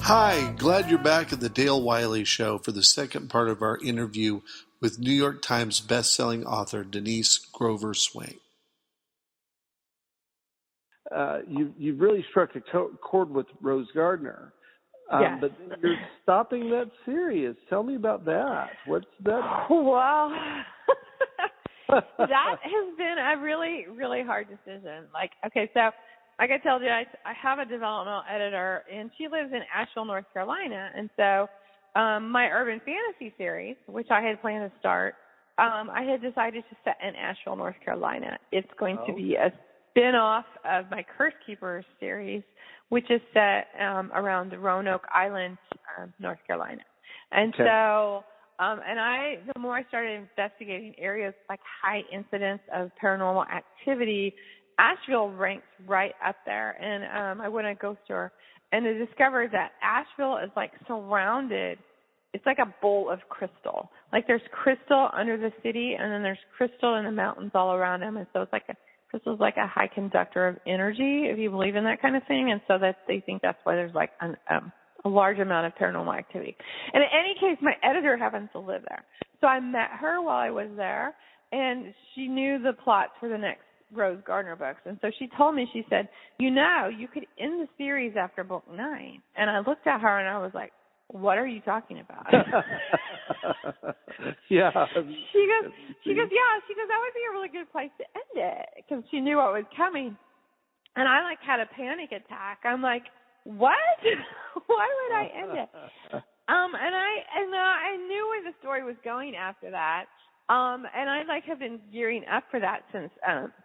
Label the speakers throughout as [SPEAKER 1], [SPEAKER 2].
[SPEAKER 1] Hi, glad you're back at the Dale Wiley Show for the second part of our interview with New York Times bestselling author Denise Grover Swank. You've really struck a chord with Rose Gardner.
[SPEAKER 2] Yes.
[SPEAKER 1] But then you're stopping that series. Tell me about that. What's that?
[SPEAKER 2] Well, that has been a really, really hard decision. Like I told you, I have a developmental editor, and she lives in Asheville, North Carolina. And so my urban fantasy series, which I had planned to start, I had decided to set in Asheville, North Carolina. It's going to be a spin-off of my Curse Keepers series, which is set around Roanoke Island, North Carolina. And so, the more I started investigating areas like high incidence of paranormal activity, Asheville ranks right up there. And I went to a ghost tour, and I discovered that Asheville is like surrounded. It's like a bowl of crystal. Like there's crystal under the city, and then there's crystal in the mountains all around them. And so it's like crystal's like a high conductor of energy, if you believe in that kind of thing. And so that they think that's why there's like a large amount of paranormal activity. And in any case, my editor happens to live there. So I met her while I was there, and she knew the plots for the next Rose Gardner books. And so she told me, she said, you could end the series after book 9. And I looked at her and I was like, what are you talking about?
[SPEAKER 1] Yeah.
[SPEAKER 2] She goes, that would be a really good place to end it, because she knew what was coming. And I had a panic attack. I'm like, what? Why would I end it? And I knew where the story was going after that. And I have been gearing up for that since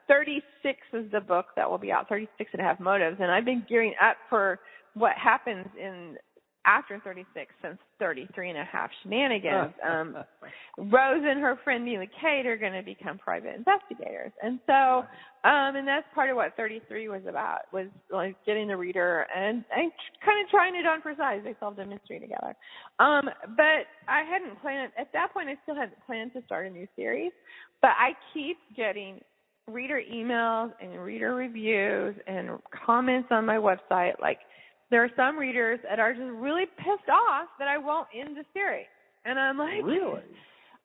[SPEAKER 2] 36 is the book that will be out, 36 and a half motives. And I've been gearing up for what happens after 36 since 33 and a half shenanigans. Rose and her friend Mila Kate are going to become private investigators. And so, and that's part of what 33 was about, was like getting the reader and kind of trying it on for size. They solved a mystery together. But I hadn't planned, at that point I still hadn't planned to start a new series, but I keep getting reader emails and reader reviews and comments on my website. There are some readers that are just really pissed off that I won't end the series. And I'm like,
[SPEAKER 1] really?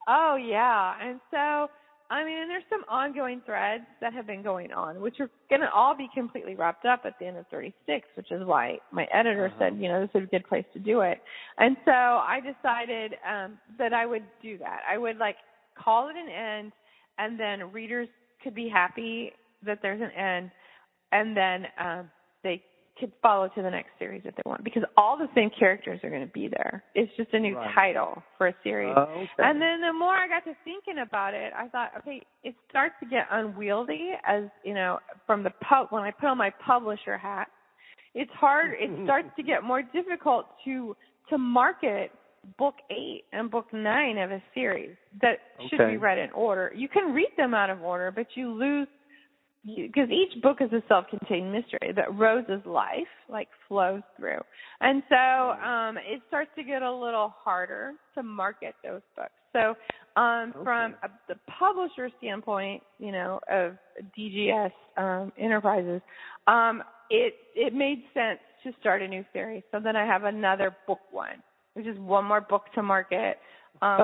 [SPEAKER 2] Oh, yeah. And so, and there's some ongoing threads that have been going on, which are going to all be completely wrapped up at the end of 36, which is why my editor said, this is a good place to do it. And so I decided that I would do that. I would, call it an end, and then readers could be happy that there's an end, and then they could follow to the next series if they want, because all the same characters are going to be there. It's just a new title for a series. And then the more I got to thinking about it, I thought, it starts to get unwieldy as, from the when I put on my publisher hat, it's hard. It starts to get more difficult to market book 8 and book 9 of a series that should be read in order. You can read them out of order, but you lose, because each book is a self-contained mystery that Rose's life flows through. And so it starts to get a little harder to market those books. So from the publisher standpoint, of DGS Enterprises, it made sense to start a new series. So then I have another book 1, which is one more book to market,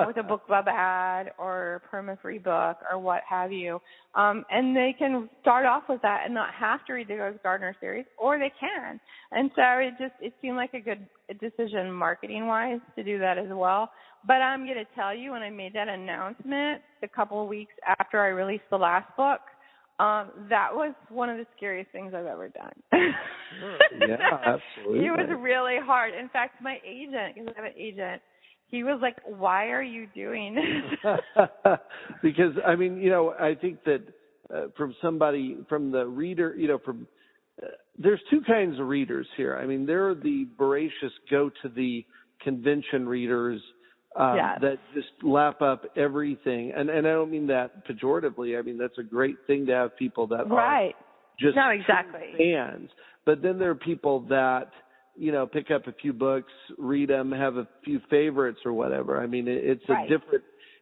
[SPEAKER 2] with a book club ad or perma-free book or what have you. And they can start off with that and not have to read the Rose Gardner series, or they can. And so it seemed like a good decision marketing-wise to do that as well. But I'm going to tell you, when I made that announcement a couple of weeks after I released the last book, that was one of the scariest things I've ever done.
[SPEAKER 1] Yeah, absolutely.
[SPEAKER 2] It was really hard. In fact, my agent, because I have an agent, he was like, why are you doing this?
[SPEAKER 1] Because, I think that from the reader, there's two kinds of readers here. There are the voracious go to the convention readers that just lap up everything. And I don't mean that pejoratively. That's a great thing to have people that are just fans. But then there are people that, pick up a few books, read them, have a few favorites or whatever.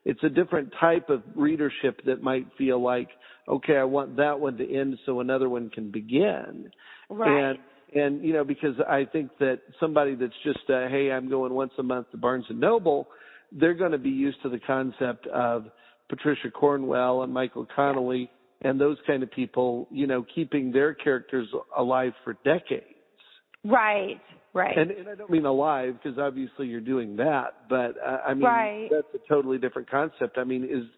[SPEAKER 1] It's a different type of readership that might feel like, okay, I want that one to end so another one can begin.
[SPEAKER 2] Right.
[SPEAKER 1] And And, you know, because I think that somebody that's just, hey, I'm going once a month to Barnes & Noble, they're going to be used to the concept of Patricia Cornwell and Michael Connelly and those kind of people, you know, keeping their characters alive for decades.
[SPEAKER 2] Right.
[SPEAKER 1] And I don't mean alive because obviously you're doing that, but I mean, that's a totally different concept. I mean,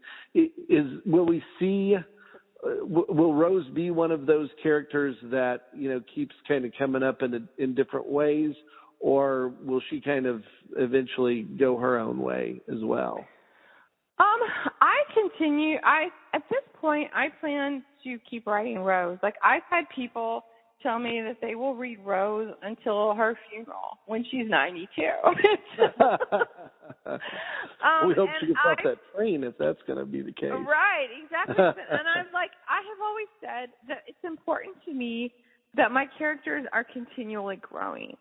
[SPEAKER 1] will we see, will Rose be one of those characters that, you know, keeps kind of coming up in different ways, or will she kind of eventually go her own way as well?
[SPEAKER 2] At this point, I plan to keep writing Rose. Like, I've had people tell me that they will read Rose until her funeral when she's 92.
[SPEAKER 1] We hope she gets off that train if that's going to be the case.
[SPEAKER 2] Right, exactly. And I'm like, I have always said that it's important to me that my characters are continually growing.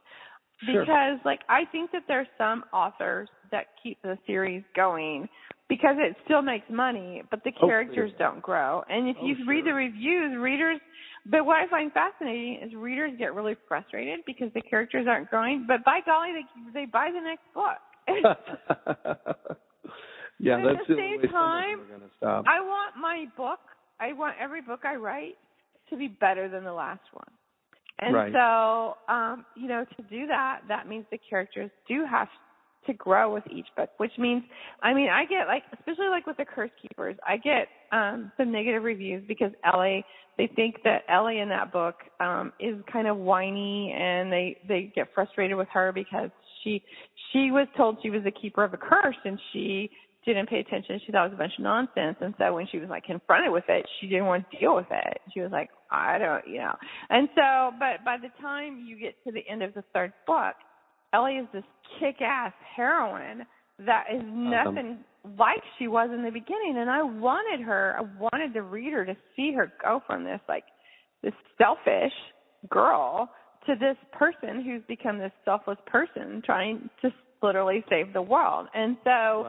[SPEAKER 2] Because, like, I think that there's some authors that keep the series going because it still makes money, but the characters don't grow. And if you read the reviews, but what I find fascinating is readers get really frustrated because the characters aren't growing, but by golly, they buy the next book.
[SPEAKER 1] Yeah,
[SPEAKER 2] but
[SPEAKER 1] that's
[SPEAKER 2] at the same time,
[SPEAKER 1] going to stop.
[SPEAKER 2] I want every book I write to be better than the last one. And so, you know, to do that, that means the characters do have to grow with each book, which means, I mean, I get, like, especially like with the Curse Keepers, I get some negative reviews because they think that Ellie in that book is kind of whiny, and they get frustrated with her because she was told she was the keeper of a curse, and she didn't pay attention. She thought it was a bunch of nonsense. And so when she was, like, confronted with it, she didn't want to deal with it. She was like, I don't, you know. And so, but by the time you get to the end of the third book, Ellie is this kick-ass heroine that is nothing like she was in the beginning. And I wanted the reader to see her go from this, like, this selfish girl to this person who's become this selfless person trying to literally save the world. And so,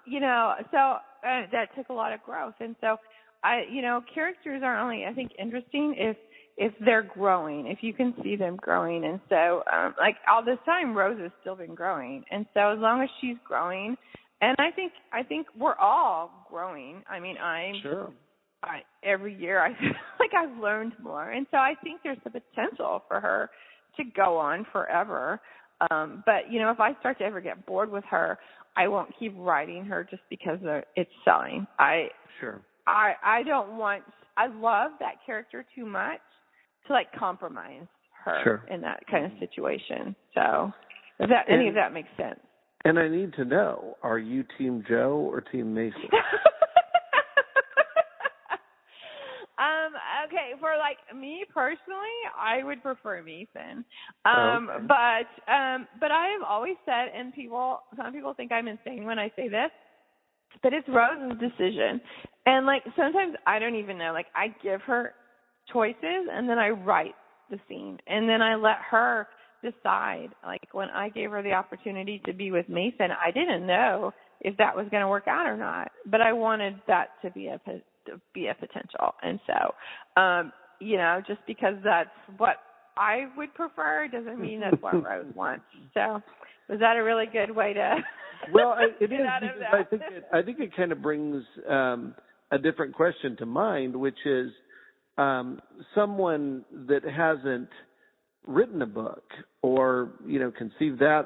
[SPEAKER 2] you know, so that took a lot of growth. And so, you know, characters are only, I think, interesting if they're growing, if you can see them growing. And so, like, all this time, Rose has still been growing. And so as long as she's growing, and I think we're all growing. I mean, every year I feel like I've learned more. And so I think there's the potential for her to go on forever. But, you know, if I start to ever get bored with her, I won't keep writing her just because it's selling. I love that character too much to, like, compromise her in that kind of situation. So if any of that makes sense.
[SPEAKER 1] And I need to know, are you Team Joe or Team Mason?
[SPEAKER 2] Okay, for, like, me personally, I would prefer Mason. But I have always said, and some people think I'm insane when I say this, but it's Rose's decision. And, like, sometimes I don't even know. Like, I give her choices, and then I write the scene. And then I let her decide. Like, when I gave her the opportunity to be with Mason, I didn't know if that was going to work out or not. But I wanted that to be a potential. And so, you know, just because that's what I would prefer doesn't mean that's what Rose wants. So was that a really good way to
[SPEAKER 1] Well, it is, because I think it kind of brings a different question to mind, which is someone that hasn't written a book or, you know, conceived that,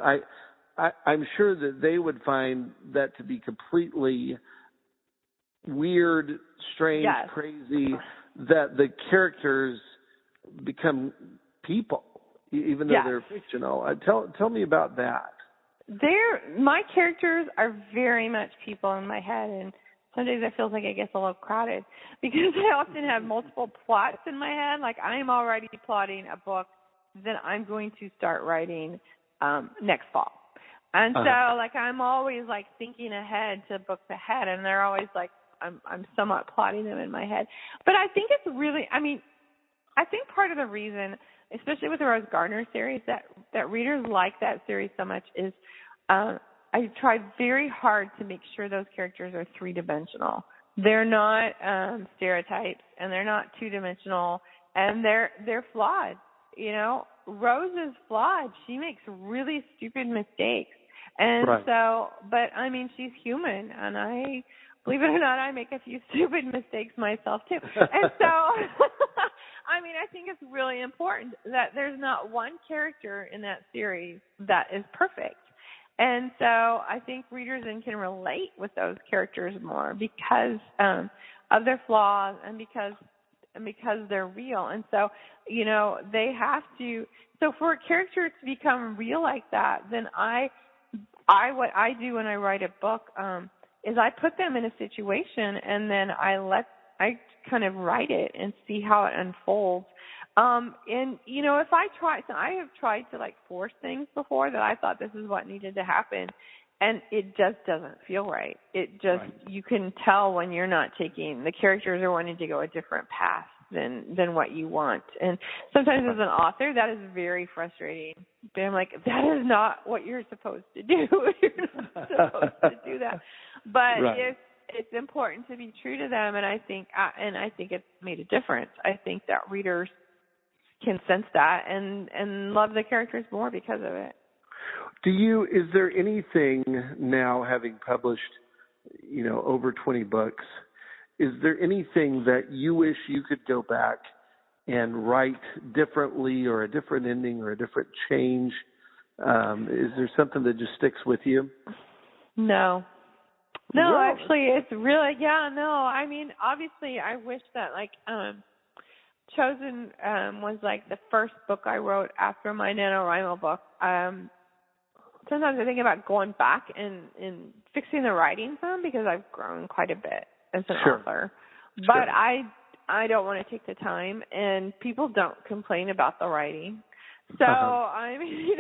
[SPEAKER 1] I'm sure that they would find that to be completely weird, strange, crazy, that the characters become people, even though they're fictional. Tell me about that.
[SPEAKER 2] My characters are very much people in my head, and some days it feels like it gets a little crowded because I often have multiple plots in my head. Like, I'm already plotting a book that I'm going to start writing next fall. And so, like, I'm always, like, thinking ahead to books ahead, and they're always, like, I'm somewhat plotting them in my head. But I think it's really, I mean, I think part of the reason, especially with the Rose Gardner series, that readers like that series so much is I tried very hard to make sure those characters are three-dimensional. They're not stereotypes, and they're not two-dimensional, and they're flawed. Rose is flawed. She makes really stupid mistakes. And
[SPEAKER 1] right.
[SPEAKER 2] so, but I mean, she's human, and believe it or not, I make a few stupid mistakes myself too. And so, I mean, I think it's really important that there's not one character in that series that is perfect. And so I think readers can relate with those characters more because of their flaws and because they're real. And so, they have to, so for a character to become real like that, then what I do when I write a book is I put them in a situation and then I kind of write it and see how it unfolds. And if I have tried to force things before that I thought this is what needed to happen, and it just doesn't feel right. It just, right. You can tell when you're not the characters are wanting to go a different path than what you want. And sometimes as an author, that is very frustrating. But I'm like, that is not what you're supposed to do. You're not supposed to do that. But right. It's important to be true to them, and I think it's made a difference. I think that readers can sense that and love the characters more because of it.
[SPEAKER 1] Is there anything now, having published, over 20 books, is there anything that you wish you could go back and write differently, or a different ending, or a different change? Is there something that just sticks with you?
[SPEAKER 2] No. No, really? Actually, it's really, no. I mean, obviously, I wish that, Chosen was, the first book I wrote after my NaNoWriMo book. Sometimes I think about going back and fixing the writing some, because I've grown quite a bit as an author. But I don't want to take the time, and people don't complain about the writing. So, I mean,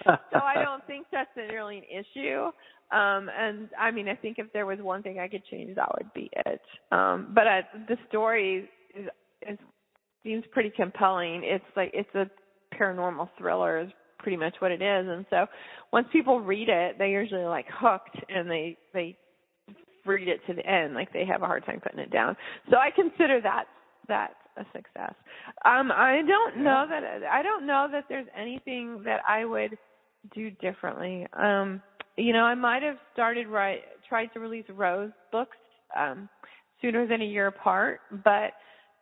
[SPEAKER 2] so I don't think that's really an issue. And I mean, I think if there was one thing I could change, that would be it. But the story seems pretty compelling. It's a paranormal thriller is pretty much what it is. And so once people read it, they usually hooked, and they read it to the end. They have a hard time putting it down. So I consider that a success. I don't know that there's anything that I would do differently. I might have tried to release Rose books sooner than a year apart, but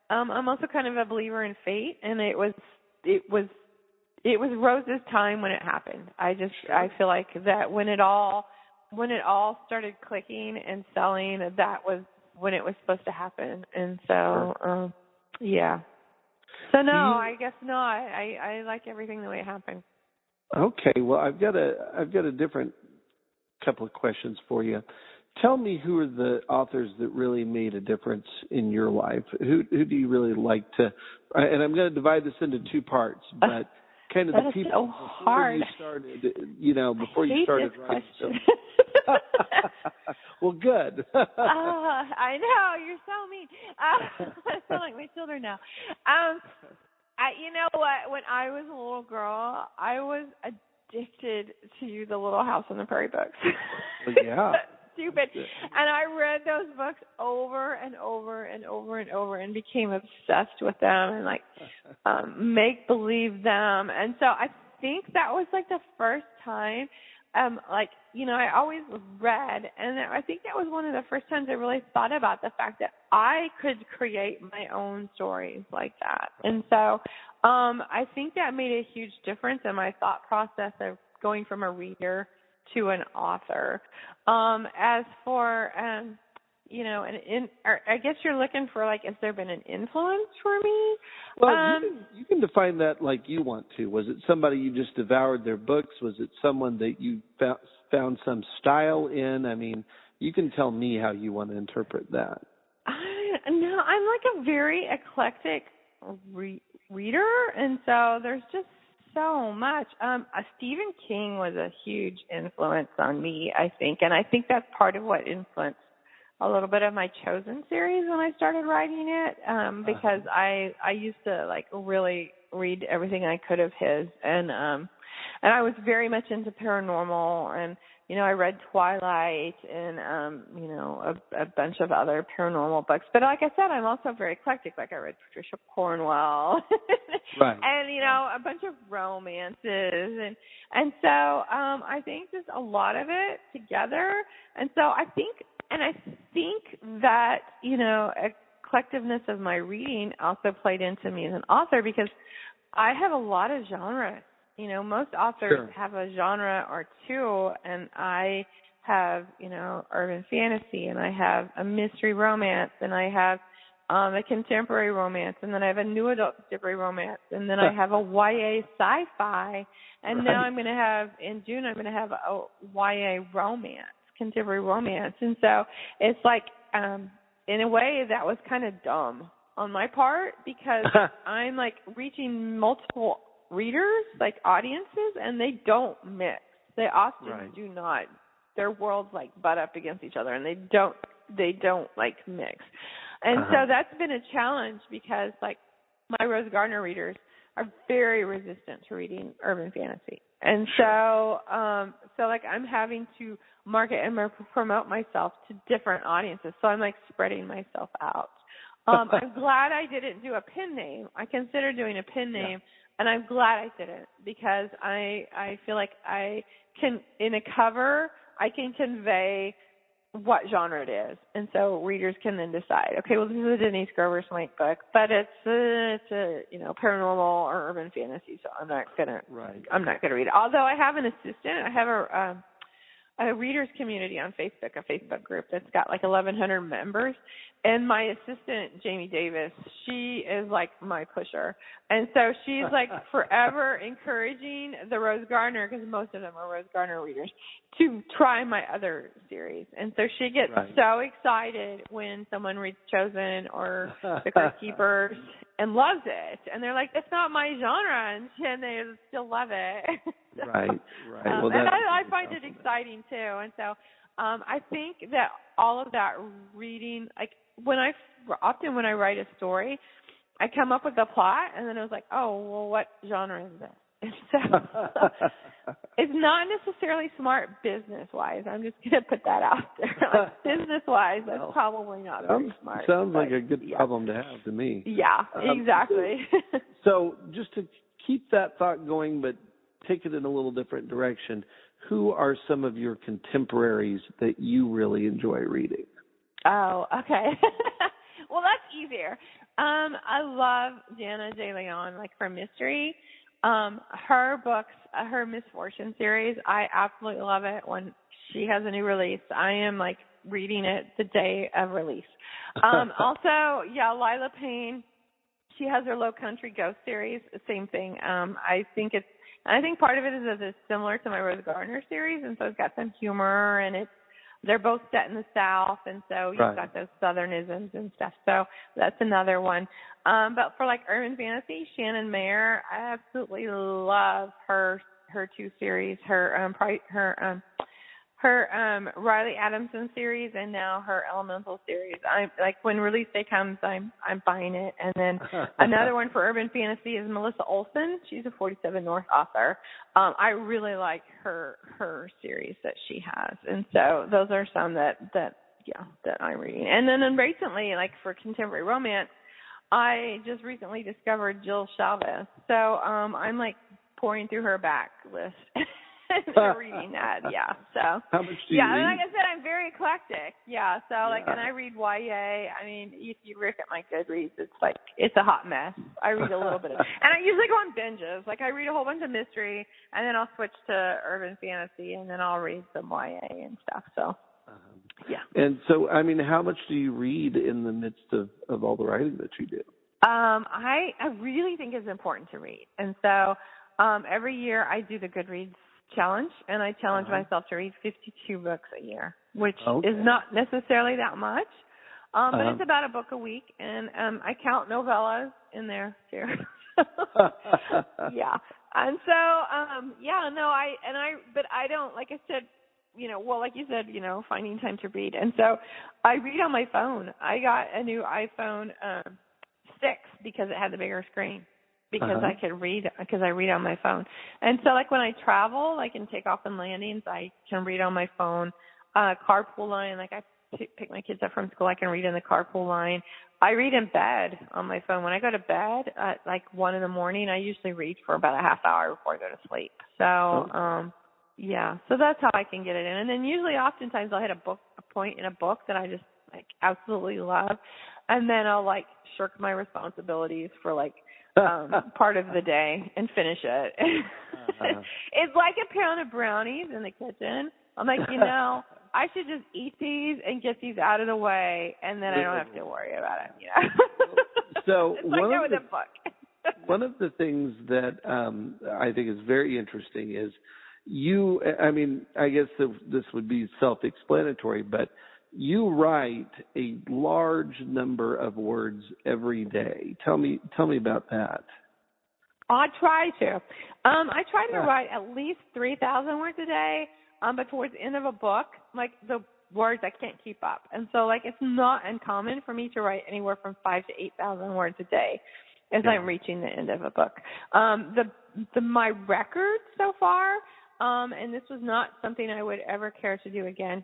[SPEAKER 2] I'm also kind of a believer in fate, and it was Rose's time when it happened. I feel like that when it all started clicking and selling, that was when it was supposed to happen. And so, yeah. So no, I guess no. I like everything the way it happened.
[SPEAKER 1] Okay. Well, I've got a different couple of questions for you. Tell me, who are the authors that really made a difference in your life? Who do you really like to? And I'm going to divide this into two parts, but kind of the people
[SPEAKER 2] so hard.
[SPEAKER 1] Before you started writing. Well, good.
[SPEAKER 2] I know, you're so mean. I sound like my children now. You know what? When I was a little girl, I was addicted to the Little House on the Prairie books.
[SPEAKER 1] Yeah.
[SPEAKER 2] Stupid. And I read those books over and over and over and over and became obsessed with them and make believe them. And so I think that was the first time I always read, and I think that was one of the first times I really thought about the fact that I could create my own stories like that. And so I think that made a huge difference in my thought process of going from a reader to an author. As for, I guess you're looking for, has there been an influence for me?
[SPEAKER 1] Well, you can define that like you want to. Was it somebody you just devoured their books? Was it someone that you found some style in? I mean, you can tell me how you want to interpret that.
[SPEAKER 2] No, I'm a very eclectic reader, and so there's just so much. Stephen King was a huge influence on me, I think, and I think that's part of what influenced a little bit of my Chosen series when I started writing it, because I used to really read everything I could of his, and I was very much into paranormal, and I read Twilight and, a bunch of other paranormal books. But like I said, I'm also very eclectic. Like I read Patricia Cornwell
[SPEAKER 1] right.
[SPEAKER 2] and, a bunch of romances. And so I think just a lot of it together. And so I think that, collectiveness of my reading also played into me as an author because I have a lot of genres. Most authors have a genre or two, and I have, urban fantasy, and I have a mystery romance, and I have a contemporary romance, and then I have a new adult contemporary romance, and then I have a YA sci-fi, and now in June, I'm going to have a YA romance, contemporary romance. And so it's like, in a way, that was kind of dumb on my part because I'm like reaching multiple readers, like audiences, and they don't mix. They often do not. Their worlds like butt up against each other, and they don't like mix. And so that's been a challenge because like my Rose Gardner readers are very resistant to reading urban fantasy. And so like I'm having to market and promote myself to different audiences. So I'm like spreading myself out. I'm glad I didn't do a pen name. I considered doing a pen name, and I'm glad I didn't because I feel like I can, in a cover, I can convey what genre it is. And so readers can then decide, okay, well, this is a Denise Grover Swank book, but it's a paranormal or urban fantasy, so I'm not going to read it. Although I have an assistant, I have a readers community on Facebook, a Facebook group that's got like 1,100 members. And my assistant, Jamie Davis, she is like my pusher. And so she's like forever encouraging the Rose Gardner, because most of them are Rose Gardner readers, to try my other series. And so she gets so excited when someone reads Chosen or The Crypt Keepers and loves it. And they're like, that's not my genre. And they still love it.
[SPEAKER 1] Right. Well,
[SPEAKER 2] and I find it exciting too. And so I think that all of that reading, like when I write a story, I come up with a plot and then I was like, oh, well, what genre is this? And so it's not necessarily smart business-wise. I'm just going to put that out there. Like, business-wise, that's probably not very smart.
[SPEAKER 1] Sounds like a good problem to have to me.
[SPEAKER 2] Yeah, exactly.
[SPEAKER 1] So just to keep that thought going, but take it in a little different direction, who are some of your contemporaries that you really enjoy reading? Oh,
[SPEAKER 2] okay. Well, that's easier. I love Jana De Leon, like for mystery. Her books, her Misfortune series, I absolutely love it. When she has a new release, I am like reading it the day of release. Also, Lila Payne, she has her Low Country Ghost series, same thing. I think part of it is that it's similar to my Rose Gardner series, and so it's got some humor, and they're both set in the South, and so you've got those Southernisms and stuff. So that's another one. But for like urban fantasy, Shannon Mayer, I absolutely love her two series, her Riley Adamson series, and now her Elemental series. I'm like, when release day comes, I'm buying it. And then another one for urban fantasy is Melissa Olson. She's a 47 North author. I really like her series that she has, and so those are some that I'm reading. And then recently, like for contemporary romance, I just recently discovered Jill Chavez. So I'm like pouring through her back list. Reading that, So
[SPEAKER 1] how much do you read?
[SPEAKER 2] And like I said, I'm very eclectic. And I read YA. I mean, if you look at my Goodreads, it's a hot mess. I read a little bit of, and I usually go on binges. Like I read a whole bunch of mystery, and then I'll switch to urban fantasy, and then I'll read some YA and stuff. So.
[SPEAKER 1] And so, I mean, how much do you read in the midst of all the writing that you do?
[SPEAKER 2] I really think it's important to read, and so every year I do the Goodreads challenge, and I challenge myself to read 52 books a year, which is not necessarily that much, but it's about a book a week, and I count novellas in there too. And so but I don't, like I said, like you said, finding time to read, and so I read on my phone. I got a new iPhone 6 because it had the bigger screen. because I could read, because I read on my phone. And so, like, when I travel, like, and take off in landings, I can read on my phone. Carpool line, like, I pick my kids up from school, I can read in the carpool line. I read in bed on my phone. When I go to bed at, like, 1 in the morning, I usually read for about a half hour before I go to sleep. So, yeah, so that's how I can get it in. And then usually, oftentimes, I'll hit a point in a book that I just, like, absolutely love. And then I'll, like, shirk my responsibilities for, like, part of the day and finish it. It's like a pound of brownies in the kitchen. I'm like, I should just eat these and get these out of the way, and then I don't have to worry about it.
[SPEAKER 1] So
[SPEAKER 2] it's like that with a book.
[SPEAKER 1] One of the things that I think is very interesting is you, I mean, I guess this would be self-explanatory, but you write a large number of words every day. Tell me about that.
[SPEAKER 2] I try to. I try to write at least 3,000 words a day, but towards the end of a book, like, the words I can't keep up. And so, like, it's not uncommon for me to write anywhere from 5,000 to 8,000 words a day as I'm reaching the end of a book. My record so far, and this was not something I would ever care to do again,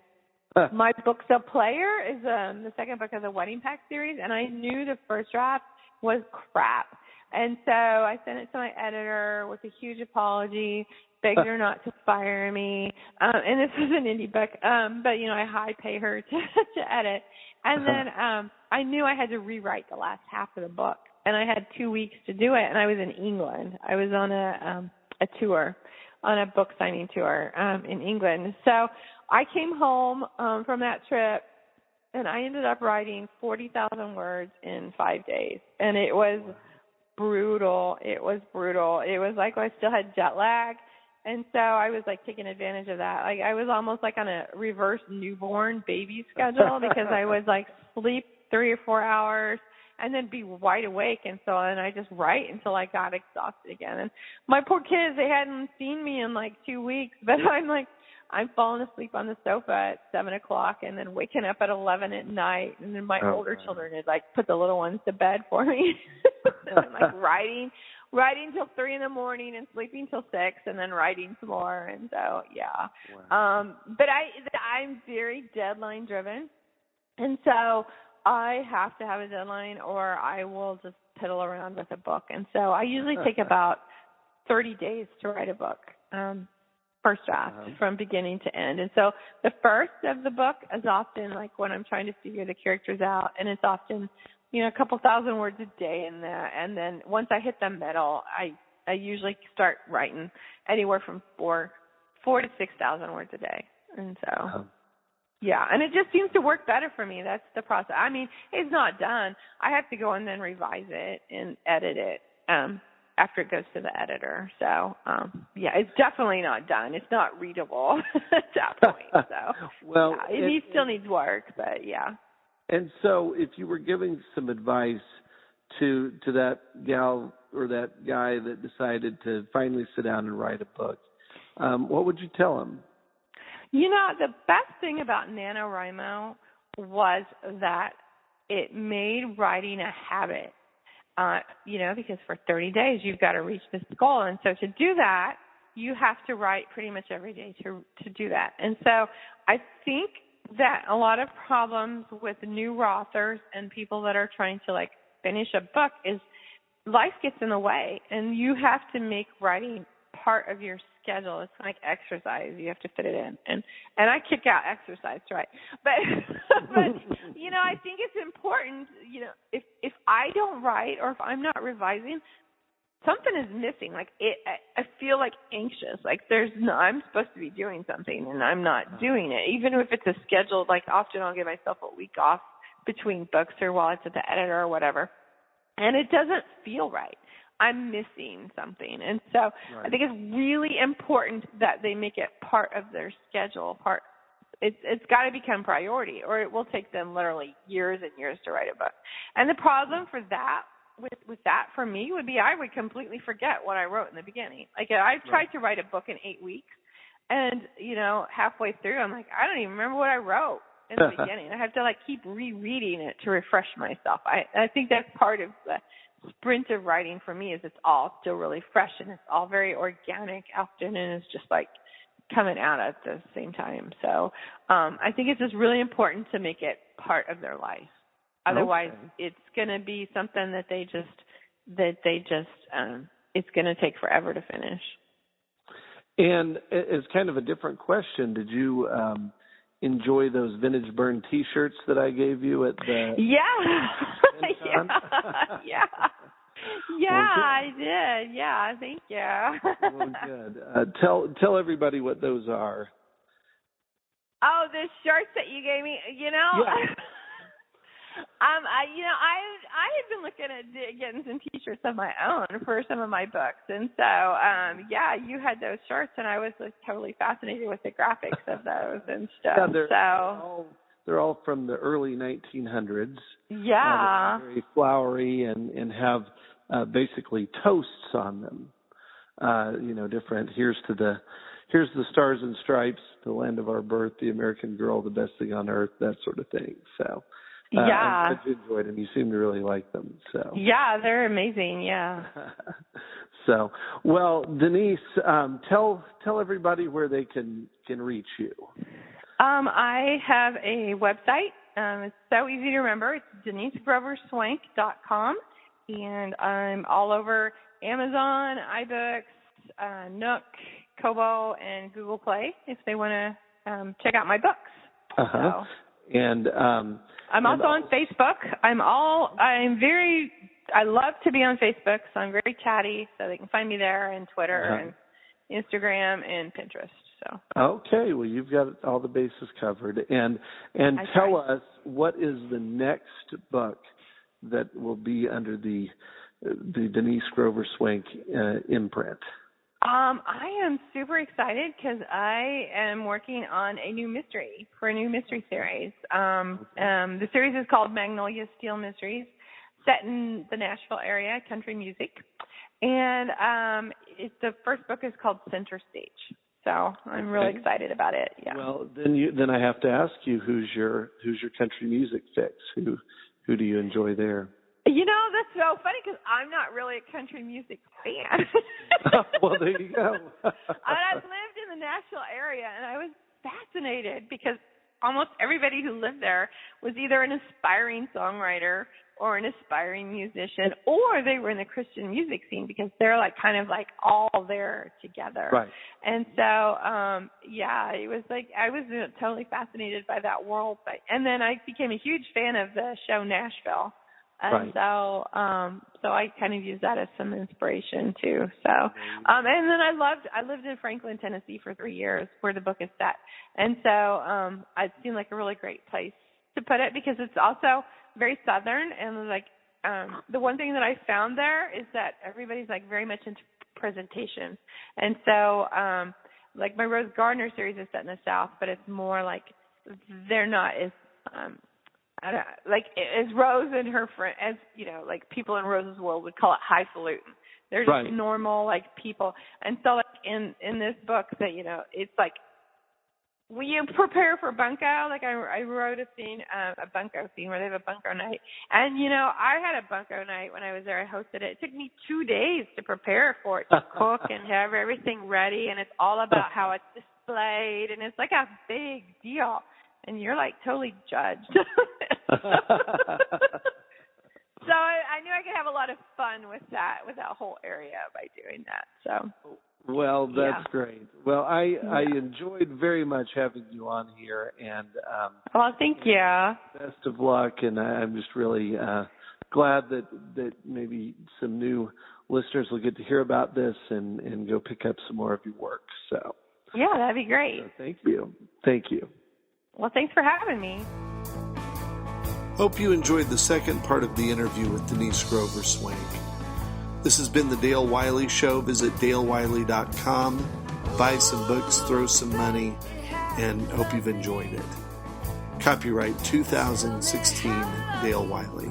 [SPEAKER 2] my book, The Player, is the second book of the Wedding Pact series, and I knew the first draft was crap. And so I sent it to my editor with a huge apology, begged her not to fire me. And this was an indie book, but, I high pay her to edit. And then I knew I had to rewrite the last half of the book, and I had 2 weeks to do it, and I was in England. I was on a tour, on a book signing tour in England. So I came home from that trip, and I ended up writing 40,000 words in 5 days. And it was brutal. It was like I still had jet lag. And so I was, like, taking advantage of that. Like, I was almost like on a reverse newborn baby schedule because I would, like, sleep 3 or 4 hours and then be wide awake. And so then I just write until I got exhausted again. And my poor kids, they hadn't seen me in, like, 2 weeks, but I'm falling asleep on the sofa at 7 o'clock and then waking up at 11 at night. And then my older children had, like, put the little ones to bed for me. And I'm, like, writing till 3 in the morning and sleeping till 6 and then writing some more. And so, yeah. Wow. But I'm very deadline driven. And so I have to have a deadline or I will just piddle around with a book. And so I usually take about 30 days to write a book. First draft from beginning to end. And so the first of the book is often like when I'm trying to figure the characters out, and it's often, a couple thousand words a day in there. And then once I hit the middle, I usually start writing anywhere from 4,000 to 6,000 words a day. And so, yeah, and it just seems to work better for me. That's the process. I mean, it's not done. I have to go and then revise it and edit it after it goes to the editor. So, yeah, it's definitely not done. It's not readable at that point. So, well, yeah, it still needs work, but yeah.
[SPEAKER 1] And so if you were giving some advice to that gal or that guy that decided to finally sit down and write a book, what would you tell him?
[SPEAKER 2] The best thing about NaNoWriMo was that it made writing a habit. Because for 30 days you've got to reach this goal. And so to do that, you have to write pretty much every day to do that. And so I think that a lot of problems with new authors and people that are trying to, like, finish a book is life gets in the way, and you have to make writing part of your schedule. It's like exercise. You have to fit it in. And I kick out exercise, right? But I think it's important, if I don't write or if I'm not revising, something is missing. Like, I feel like anxious. Like, I'm supposed to be doing something and I'm not doing it. Even if it's a scheduled, like, often I'll give myself a week off between books or while it's at the editor or whatever. And it doesn't feel right. I'm missing something. And so I think it's really important that they make it part of their schedule. It's got to become priority, or it will take them literally years and years to write a book. And the problem for that, with that for me, would be I would completely forget what I wrote in the beginning. Like, I've tried to write a book in 8 weeks, and, halfway through, I'm like, I don't even remember what I wrote in the beginning. I have to, like, keep rereading it to refresh myself. I think that's part of sprint of writing for me is it's all still really fresh and it's all very organic. Afternoon is just like coming out at the same time. So I think it's just really important to make it part of their life. Otherwise, it's going to be something that they just it's going to take forever to finish. And
[SPEAKER 1] as kind of a different question, did you enjoy those vintage burn T-shirts that I gave you at the?
[SPEAKER 2] Yeah, I did. Yeah, thank you.
[SPEAKER 1] Well, good. Tell everybody what those are.
[SPEAKER 2] Oh, the shirts that you gave me.
[SPEAKER 1] Yeah.
[SPEAKER 2] I had been looking at getting some T-shirts of my own for some of my books, and so you had those shirts, and I was like totally fascinated with the graphics of those and stuff.
[SPEAKER 1] Yeah, they're all from the early 1900s.
[SPEAKER 2] Yeah,
[SPEAKER 1] they're very flowery and have basically toasts on them. Different. Here's the stars and stripes, the land of our birth, the American girl, the best thing on earth, that sort of thing. So. I'm glad you enjoyed them. You seem to really like them. So
[SPEAKER 2] yeah, they're amazing. Yeah.
[SPEAKER 1] So, well, Denise, tell everybody where they can reach you.
[SPEAKER 2] I have a website. It's so easy to remember. It's DeniseGroverSwank.com, and I'm all over Amazon, iBooks, Nook, Kobo, and Google Play if they want to check out my books. So.
[SPEAKER 1] And
[SPEAKER 2] I'm also on Facebook. I love to be on Facebook, so I'm very chatty, so they can find me there, and Twitter and Instagram and Pinterest. So
[SPEAKER 1] okay, well, you've got all the bases covered. And tell us, what is the next book that will be under the Denise Grover Swank imprint?
[SPEAKER 2] I am super excited because I am working on a new mystery series. The series is called Magnolia Steel Mysteries, set in the Nashville area, country music. And the first book is called Center Stage. So I'm really excited about it. Yeah.
[SPEAKER 1] Well, then I have to ask you, who's your country music fix? Who do you enjoy there?
[SPEAKER 2] That's so funny because I'm not really a country music fan.
[SPEAKER 1] Well, there you go.
[SPEAKER 2] I've lived in the Nashville area, and I was fascinated because almost everybody who lived there was either an aspiring songwriter or an aspiring musician, or they were in the Christian music scene because they're kind of all there together.
[SPEAKER 1] Right.
[SPEAKER 2] And so, it was I was totally fascinated by that world. And then I became a huge fan of the show Nashville. And so I kind of use that as some inspiration too. So, and then I lived in Franklin, Tennessee for 3 years, where the book is set. And so, it seemed like a really great place to put it because it's also very Southern. And the one thing that I found there is that everybody's very much into presentation. And so, my Rose Gardner series is set in the South, but it's more they're not as, as Rose and her friend, as people in Rose's world would call it highfalutin. They're just normal people, and so in this book that it's when you prepare for bunco. I wrote a bunco scene where they have a bunco night, and I had a bunco night when I was there. I hosted it. It took me 2 days to prepare for it, to cook and have everything ready, and it's all about how it's displayed, and it's a big deal. And you're totally judged. So I knew I could have a lot of fun with that whole area by doing that. So.
[SPEAKER 1] Well, that's great. Well, I enjoyed very much having you on here, and
[SPEAKER 2] well, thank you.
[SPEAKER 1] Best of luck, and I'm just really glad that maybe some new listeners will get to hear about this and go pick up some more of your work. So.
[SPEAKER 2] Yeah, that'd be great.
[SPEAKER 1] So thank you. Thank you.
[SPEAKER 2] Well, thanks for having me.
[SPEAKER 1] Hope you enjoyed the second part of the interview with Denise Grover Swank. This has been the Dale Wiley Show. Visit DaleWiley.com, buy some books, throw some money, and hope you've enjoyed it. Copyright 2016, Dale Wiley.